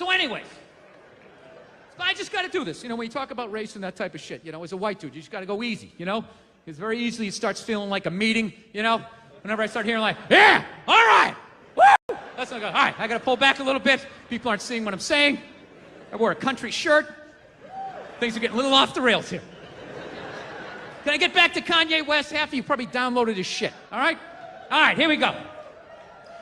So anyways, I just got to do this. You know, when you talk about race and that type of shit, you know, as a white dude, you just got to go easy, you know? Because very easily it starts feeling like a meeting, you know? Whenever I start hearing like, yeah, all right, woo! That's when I go, all right, I got to pull back a little bit. People aren't seeing what I'm saying. I wore a country shirt. Things are getting a little off the rails here. Can I get back to Kanye West? Half of you probably downloaded his shit, all right? All right, here we go.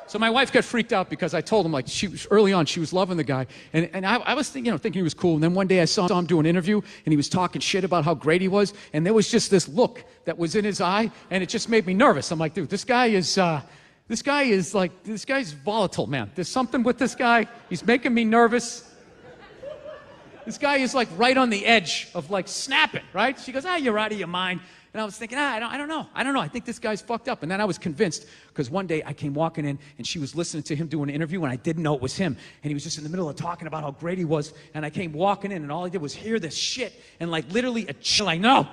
So my wife got freaked out because I told him, like, early on, she was loving the guy. And I was thinking he was cool. And then one day I saw him do an interview, and he was talking shit about how great he was. And there was just this look that was in his eye, and it just made me nervous. I'm like, dude, this guy's volatile, man. There's something with this guy. He's making me nervous. This guy is like right on the edge of like snapping, right? She goes, you're out of your mind. And I was thinking, I don't know. I think this guy's fucked up. And then I was convinced, because one day I came walking in, and she was listening to him do an interview, and I didn't know it was him. And he was just in the middle of talking about how great he was. And I came walking in, and all I did was hear this shit, and like literally like, no.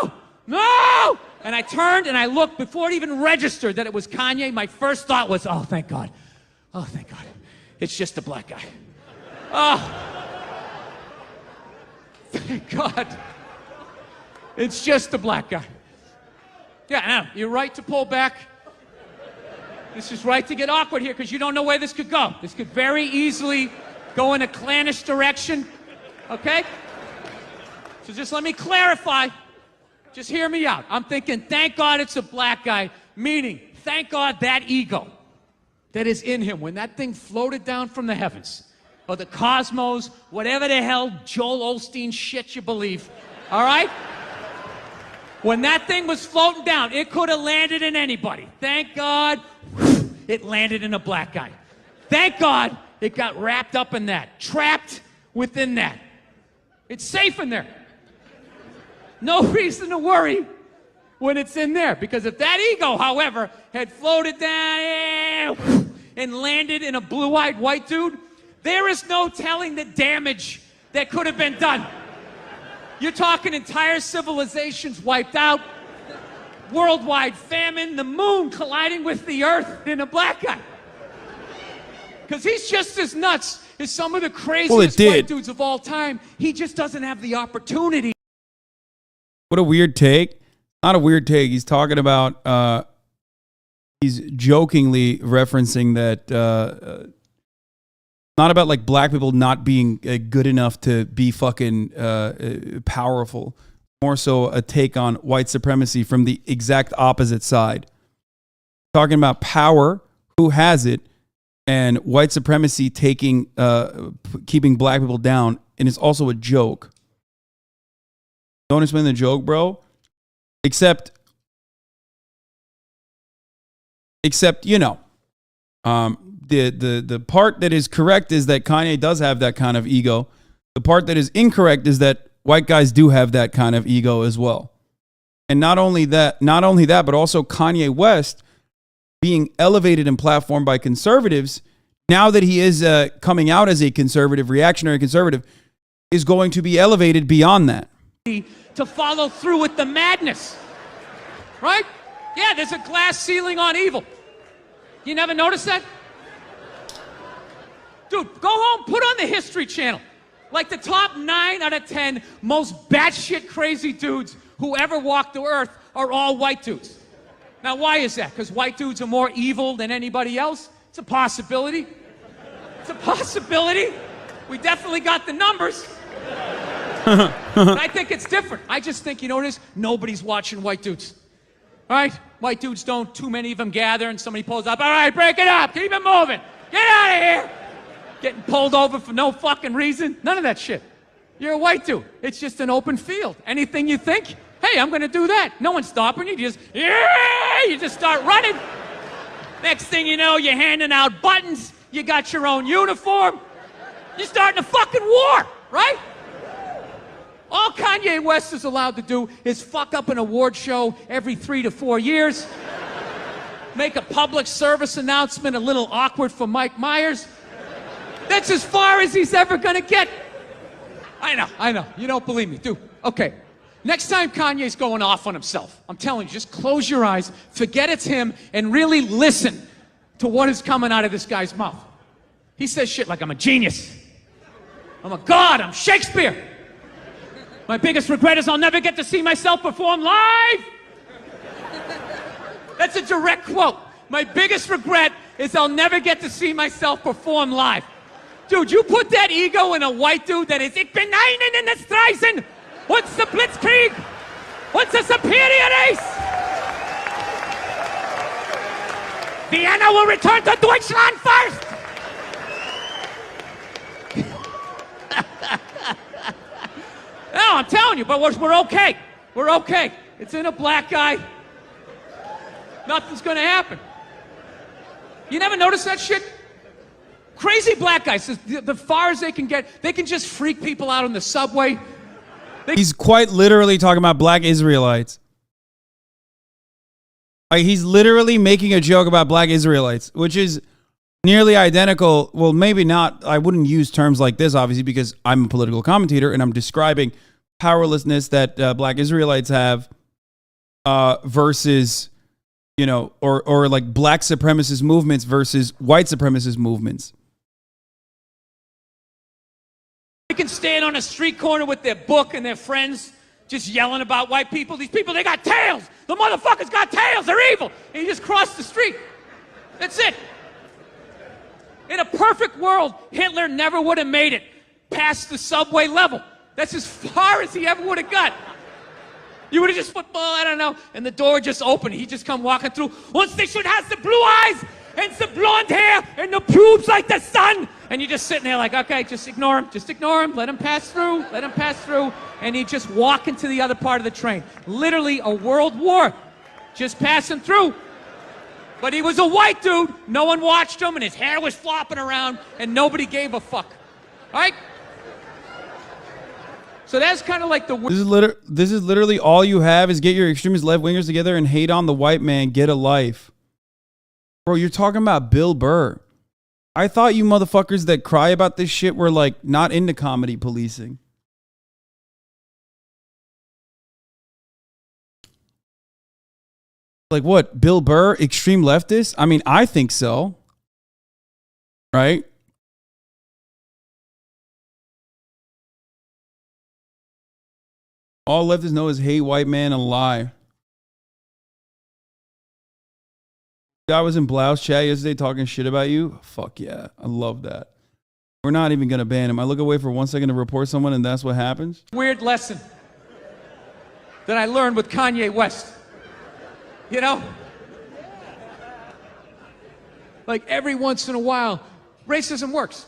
And I turned, and I looked. Before it even registered that it was Kanye, my first thought was, oh, thank God. Oh, thank God. It's just a black guy. Oh. Thank God. It's just a black guy. Yeah, I know. You're right to pull back. This is right to get awkward here because you don't know where this could go. This could very easily go in a clannish direction. Okay? So just let me clarify. Just hear me out. I'm thinking, thank God it's a black guy, meaning, thank God that ego that is in him, when that thing floated down from the heavens, or the cosmos, whatever the hell Joel Osteen shit you believe, all right? When that thing was floating down, it could have landed in anybody. Thank God it landed in a black guy. Thank God it got wrapped up in that, trapped within that. It's safe in there. No reason to worry when it's in there, because if that ego, however, had floated down and landed in a blue-eyed white dude, there is no telling the damage that could have been done. You're talking entire civilizations wiped out, worldwide famine, the moon colliding with the earth in a black guy. Because he's just as nuts as some of the craziest white dudes of all time. He just doesn't have the opportunity. What a weird take. Not a weird take. He's talking about, he's jokingly referencing that, not about like black people not being good enough to be fucking powerful. More so a take on white supremacy from the exact opposite side. Talking about power, who has it, and white supremacy taking, keeping black people down, and it's also a joke. Don't explain the joke, bro. Except, you know, the part that is correct is that Kanye does have that kind of ego. The part that is incorrect is that white guys do have that kind of ego as well. And not only that, but also Kanye West being elevated and platformed by conservatives, now that he is coming out as a conservative, reactionary conservative, is going to be elevated beyond that. To follow through with the madness, right? Yeah, there's a glass ceiling on evil. You never noticed that? Dude, go home, put on the History Channel. Like the top 9 out of 10 most batshit crazy dudes who ever walked the earth are all white dudes. Now, why is that? Because white dudes are more evil than anybody else? It's a possibility. It's a possibility. We definitely got the numbers. But I think it's different. I just think, you know what it is? Nobody's watching white dudes. All right? White dudes don't, too many of them gather and somebody pulls up. All right, break it up. Keep it moving. Get out of here. Getting pulled over for no fucking reason. None of that shit. You're a white dude. It's just an open field. Anything you think, hey, I'm going to do that. No one's stopping you. You just start running. Next thing you know, you're handing out buttons. You got your own uniform. You're starting a fucking war, right? All Kanye West is allowed to do is fuck up an award show every 3 to 4 years. Make a public service announcement a little awkward for Mike Myers. That's as far as he's ever gonna get. I know. You don't believe me, dude. Okay. Next time Kanye's going off on himself, I'm telling you, just close your eyes, forget it's him, and really listen to what is coming out of this guy's mouth. He says shit like, I'm a genius. I'm a god. I'm Shakespeare. My biggest regret is I'll never get to see myself perform live. That's a direct quote. My biggest regret is I'll never get to see myself perform live. Dude, you put that ego in a white dude that is, ich bin einen in the Streisen. What's the Blitzkrieg? What's the superior race? Vienna will return to Deutschland first. No, I'm telling you, but we're okay. We're okay. It's in a black guy. Nothing's gonna happen. You never notice that shit? Crazy black guys, the far as they can get, they can just freak people out on the subway. He's quite literally talking about black Israelites. Like, he's literally making a joke about black Israelites, which is nearly identical. Well, maybe not. I wouldn't use terms like this, obviously, because I'm a political commentator and I'm describing powerlessness that black Israelites have versus, you know, or like black supremacist movements versus white supremacist movements. They can stand on a street corner with their book and their friends just yelling about white people. These people, they got tails. The motherfuckers got tails. They're evil. And you just cross the street. That's it. In a perfect world, Hitler never would have made it past the subway level. That's as far as he ever would have got. You would have just football, I don't know, and the door just opened. He just come walking through. Once they should have the blue eyes and the blonde hair and the pubes like the sun. And you're just sitting there like, okay, just ignore him. Just ignore him. Let him pass through. Let him pass through. And he just walk into the other part of the train. Literally a world war. Just passing through. But he was a white dude. No one watched him, and his hair was flopping around, and nobody gave a fuck. All right? So that's kind of like the... This is literally all you have is get your extremist left-wingers together and hate on the white man. Get a life. Bro, you're talking about Bill Burr. I thought you motherfuckers that cry about this shit were like not into comedy policing. Like what? Bill Burr, extreme leftist? I mean, I think so. Right? All leftists know is hate white man and lie. Guy was in Blouse chat yesterday talking shit about you. Fuck yeah. I love that. We're not even going to ban him. I look away for 1 second to report someone and that's what happens. Weird lesson that I learned with Kanye West. You know? Like every once in a while, racism works.